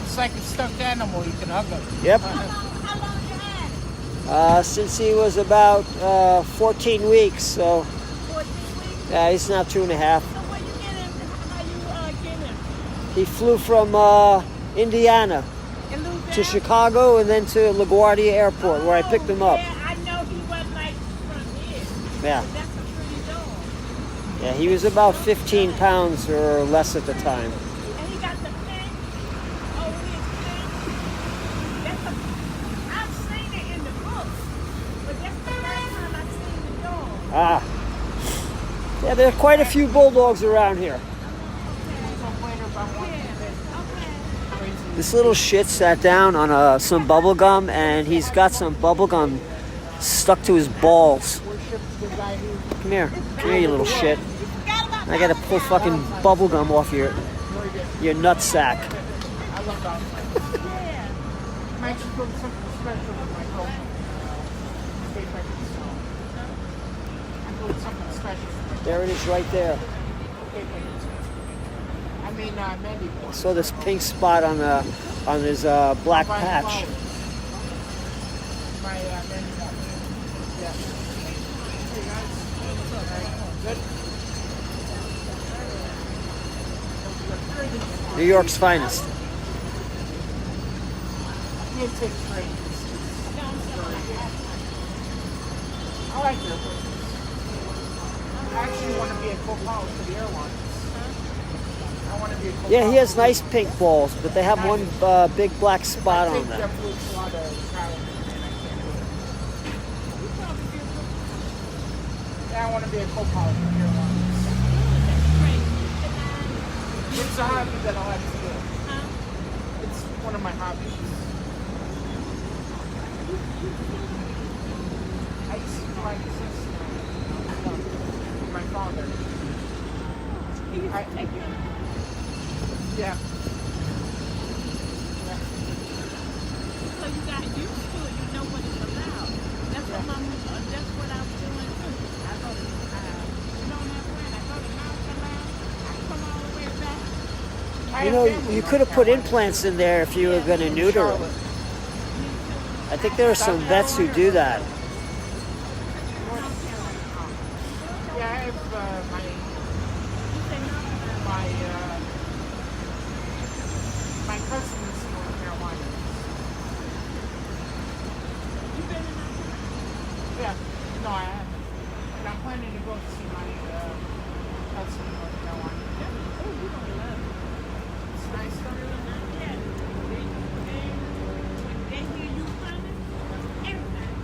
it's like a stuffed animal. You can hug him. Yep. How long you had? Since he was about 14 weeks, so 14 weeks? yeah, he's now 2.5. So where you get him? How you get him? He flew from Indiana In Louisiana? to Chicago and then to LaGuardia Airport, where I picked him up. Yeah, I know he wasn't like from here. Yeah. That's a pretty dog. Yeah, he was about 15 pounds or less at the time. And he got the pink. Oh, his pink. I've seen it in the book, but that's the first time I've seen the dog. Ah. Yeah, there are quite a few bulldogs around here. This little shit sat down on some bubble gum, and he's got some bubble gum stuck to his balls. specialship to the guy who. Come here. Come here, you little shit. Forgot about I gotta pull fucking bubble gum off your nut sack. I love that. yeah. I'm actually doing something special with my girlfriend. See if I can sell. I'm doing something special. There it is, right there. Okay, I mean, Mandy. I saw this pink spot on his black patch. My Mandy. Yeah. Hey guys. Good. New York's finest. You take trains. I like airplanes. I actually want to be a co-pilot for the airlines. I want to be a co-pilot. Yeah, he has nice pink balls, but they have one big black spot I on think them. JetBlue's a lot of traveling, and I can't do it. Yeah, I want to be a co-pilot for the airlines. It's a hobby that I'll have to do. It's one of my hobbies. I used to fly since my father. He used to take you. Yeah. So you got used to it. You know what it's about. That's what that's what I was doing too. I go to, you don't have when I go to Mount Carmel. I come all the way back. You know, you could have put implants in there if you were going to neuter them. I think there are some vets who do that. Yeah, I have my cousin is in North Carolina. You been in Mount Carmel? Yeah, no, I haven't. But I'm planning to go to see my cousin in North Carolina. Oh, you gonna love it. It's nice. Yeah. They hear you coming. Everything.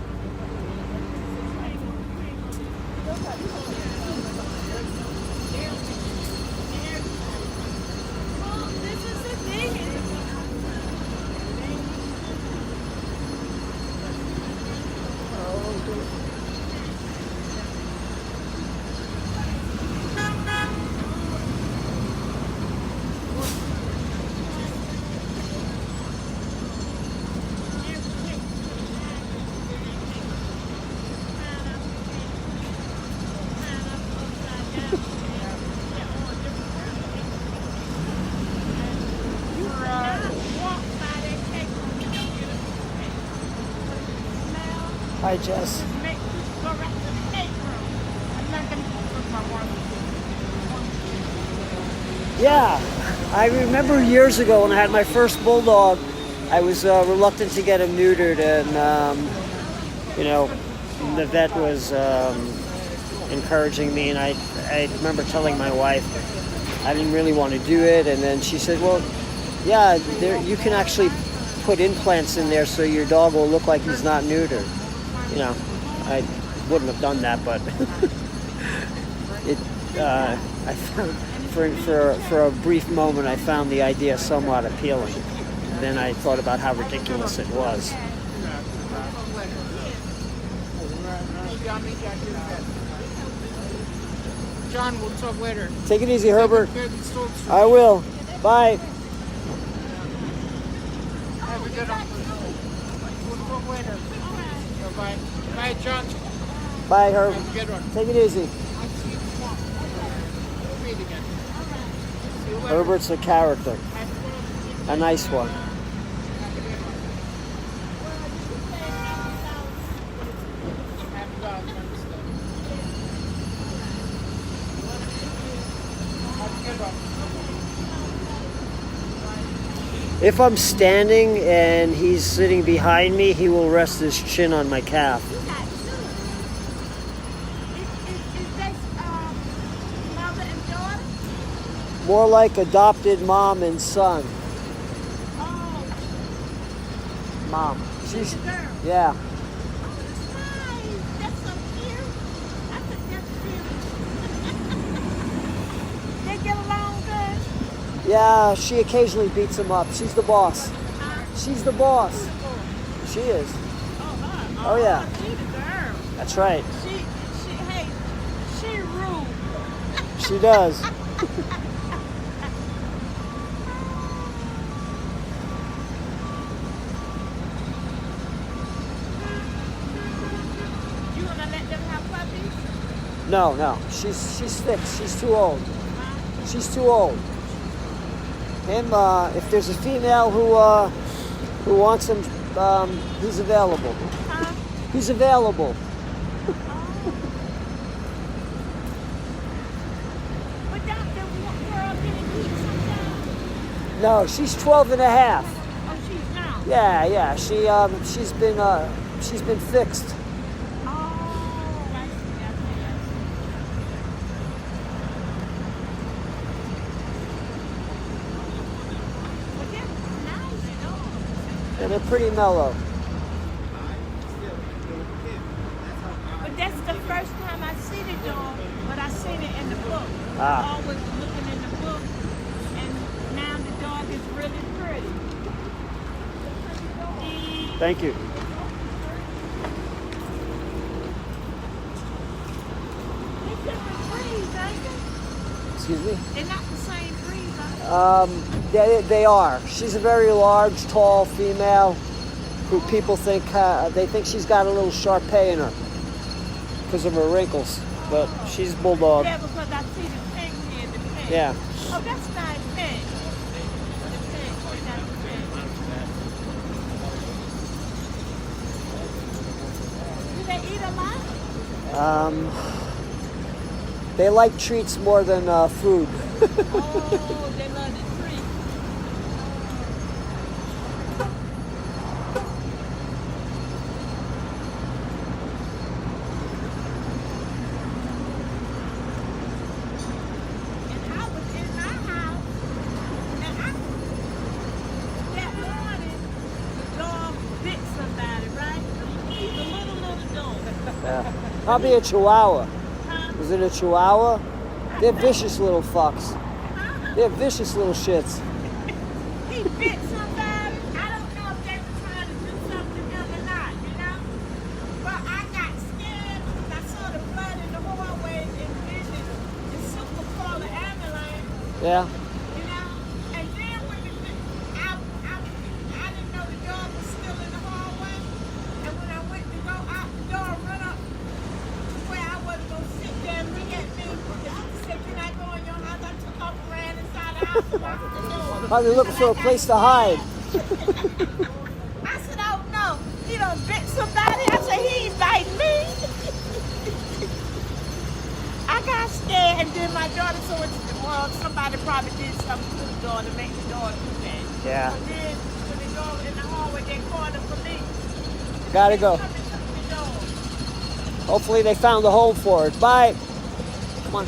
Well, this is the thing. Hi, Jess. Yeah, I remember years ago when I had my first Bulldog, I was reluctant to get him neutered, and you know, the vet was encouraging me, and I remember telling my wife I didn't really want to do it, and then she said, well, yeah, you can actually put implants in there so your dog will look like he's not neutered. You know, I wouldn't have done that, but I found for a brief moment I found the idea somewhat appealing. And then I thought about how ridiculous it was. John, we'll talk later. Take it easy, Herbert. Clear these dogs for I will. Bye. Have a good one. We'll talk later. Bye. Bye, John. Bye, Herb. Have a good one. Take it easy. I'll see you tomorrow. We'll meet again. See you later. Herbert's a character. A nice one. Happy Valentine's Day. Have a good one. If I'm standing and he's sitting behind me, he will rest his chin on my calf. You got two. Is this mother and daughter? More like adopted mom and son. Oh, Mom. She's, the girl. yeah. Oh, that's nice. That's so cute. I think that's cute. They get along good? Yeah, she occasionally beats him up. She's the boss. She's the boss. She is. Oh, her. Oh, yeah. She's the girl. That's right. She She does. You want to let them have puppies? No, no. She's fixed. She's too old. She's too old. Him, if there's a female who wants him, he's available. Huh? He's available. But Dr. Girl didn't eat sometimes. No, she's 12 and a half. Oh, she's now. Yeah. She's been fixed. Oh, I see. But that's nice, you know. And they're pretty mellow. But that's the first time I see the dog, but I seen it in the book. Ah. I always looking in the book, and now the dog is really pretty. Thank you. They're different breeds, ain't they? Excuse me? They're not the same breed, are they? They are. She's a very large, tall female who people think they think she's got a little Shar-Pei in her because of her wrinkles. But she's bulldog. Yeah, because I see the pink here, the pink. Yeah. Oh, that's nice pink. The pink, that's the pink. Do they eat a lot? They like treats more than food. Oh, they love the treat. And I was in my house, and that morning, the dog bit somebody, right? He's a little dog. Yeah. Probably a Chihuahua. Huh? Was it a Chihuahua? They're vicious little fucks. Huh? They're vicious little shits. He bit somebody. I don't know if they were trying to do something to him or not, you know? But I got scared because I saw the blood in the hallway and then the super called the ambulance, Yeah. you know? And then when I didn't know the dog was still in the hallway. And when I went to go out the door, run up to where I was going to sit there and look at me, he said, "Can I go in your house?" I took off and ran inside the house and locked the door. Probably looking for a place to hide. I said, "Oh no, he done bit somebody." I said, "He ain't bite me." I got scared, and then my daughter said, "Well, somebody probably did something to the door to make the door do that." Yeah. And then when they go in the hallway, they call the police. Gotta go. Come and took the door. Hopefully they found a home for it. Bye. Come on.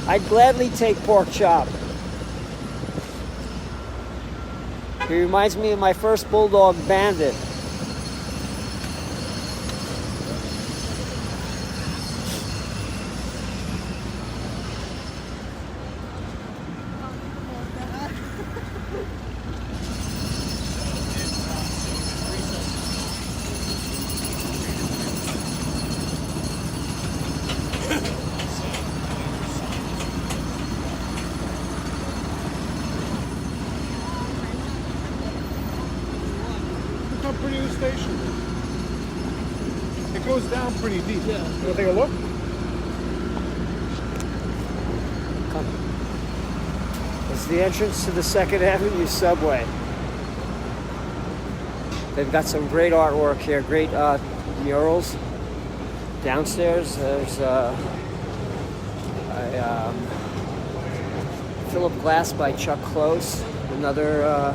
I'd gladly take pork chop. He reminds me of my first bulldog, Bandit. Look how pretty the station is. It goes down pretty deep. Yeah. You want to take a look? Come. It's the entrance to the 2nd Avenue subway. They've got some great artwork here, great murals. Downstairs, there's Philip Glass by Chuck Close, another, I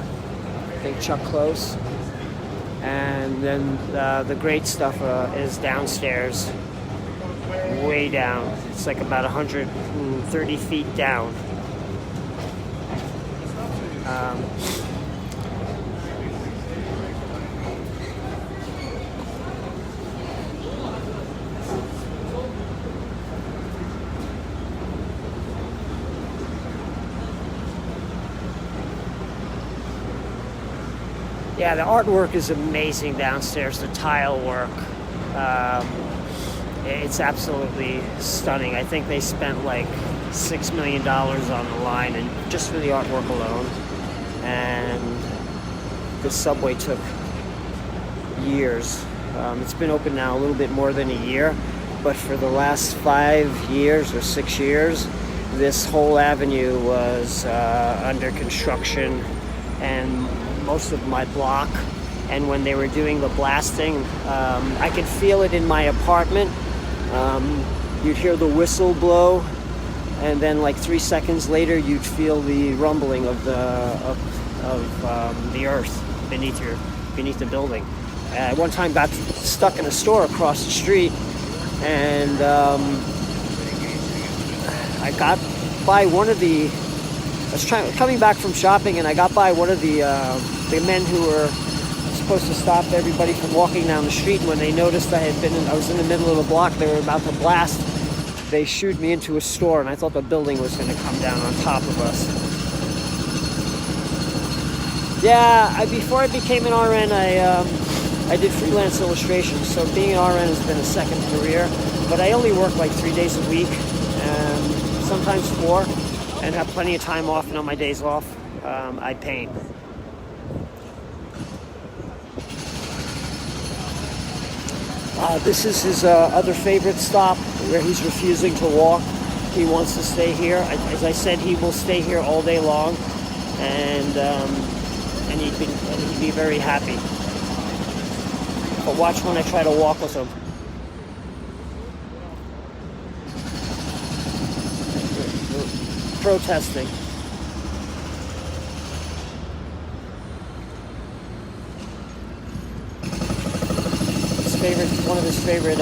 think Chuck Close. And then the great stuff is downstairs, way down. It's like about 130 feet down. Yeah, the artwork is amazing downstairs. The tile work, it's absolutely stunning. I think they spent like $6 million on the line, and just for the artwork alone. And the subway took years. It's been open now a little bit more than a year, but for the last 5 years or 6 years, this whole avenue was under construction, and most of my block. And when they were doing the blasting, I could feel it in my apartment. You'd hear the whistle blow, and then like 3 seconds later, you'd feel the rumbling of the earth beneath the building. I one time got stuck in a store across the street, and I got by one of the. I was coming back from shopping, and I got by one of the men who were supposed to stop everybody from walking down the street. And when they noticed I was in the middle of the block, they were about to blast. They shooed me into a store, and I thought the building was going to come down on top of us. Yeah, before I became an RN, I did freelance illustrations, so being an RN has been a second career. But I only work like 3 days a week, and sometimes 4, and have plenty of time off. And on my days off, I paint. This is his other favorite stop, where he's refusing to walk. He wants to stay here. As I said, he will stay here all day long, and he'd be very happy. But watch when I try to walk with him. Protesting. One of his favorite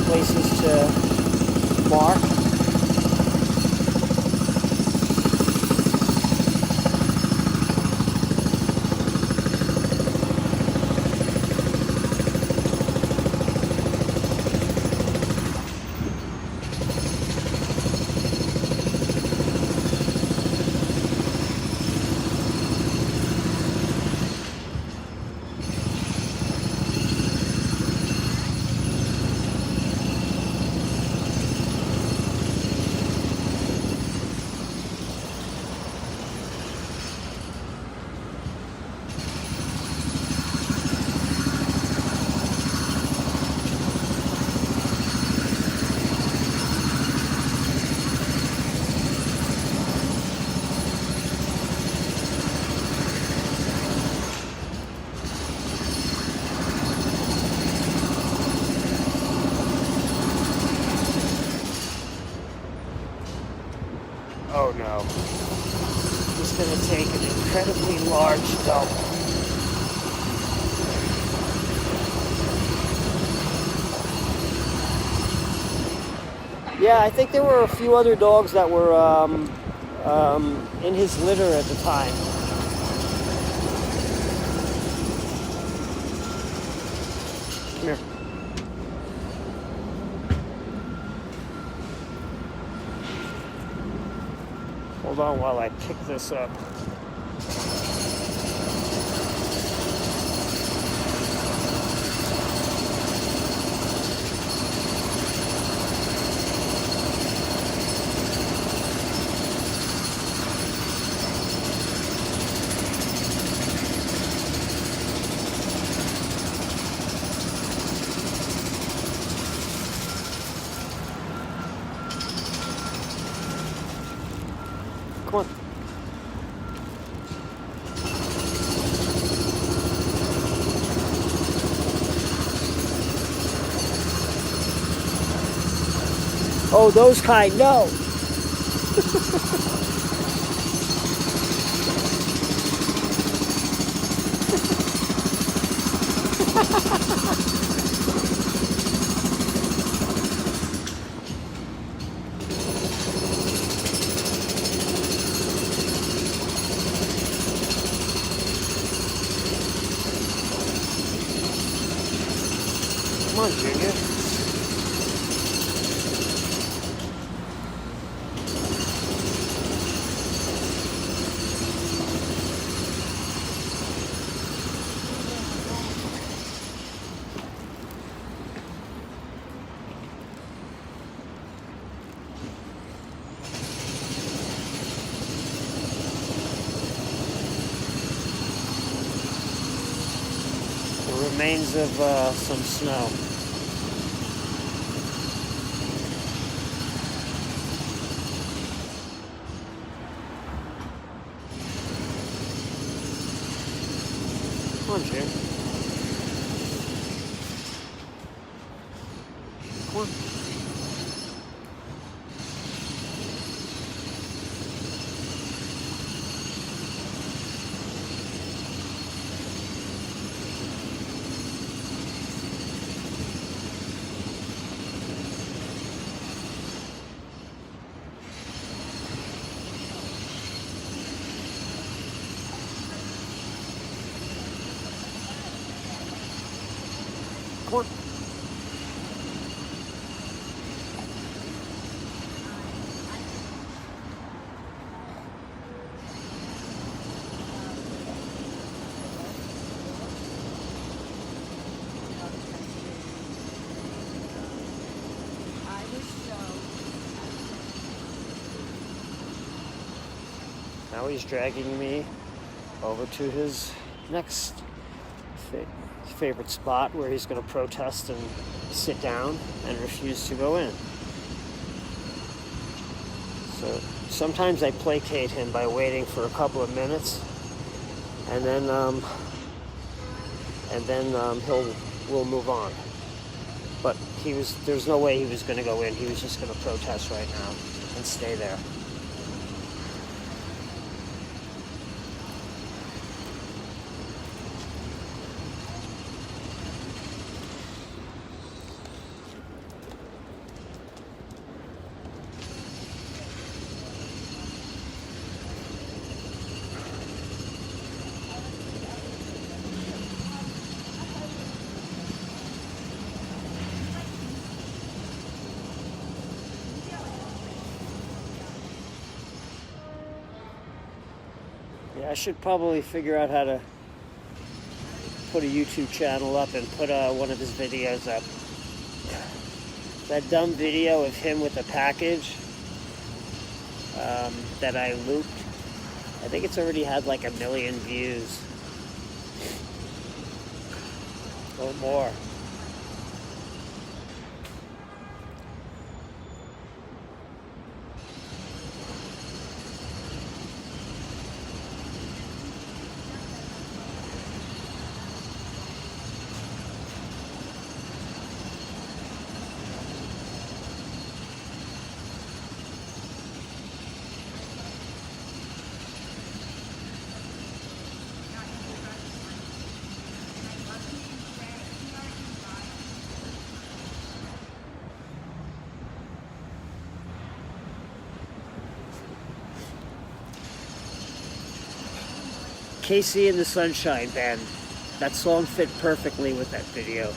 places to mark. Oh no. He's going to take an incredibly large dump. Yeah, I think there were a few other dogs that were in his litter at the time. Come here. Hold on while I pick this up. Come on. Oh, those kind, no. Come on, Junior. The remains of some snow. Come on, Jim. Come on. Come on. Now he's dragging me over to his next favorite spot where he's going to protest and sit down and refuse to go in. So sometimes I placate him by waiting for a couple of minutes, and then we'll move on. But there's no way he was going to go in. He was just going to protest right now and stay there. Yeah, I should probably figure out how to put a YouTube channel up and put one of his videos up. That dumb video of him with a package that I looped, I think it's already had like 1 million views. Or more. Casey and the Sunshine Band. That song fit perfectly with that video.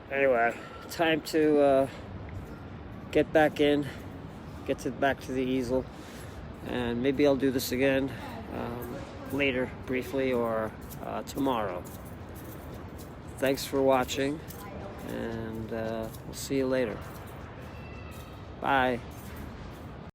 Anyway, time to get back in, back to the easel, and maybe I'll do this again later, briefly, or tomorrow. Thanks for watching, and we'll see you later. Bye.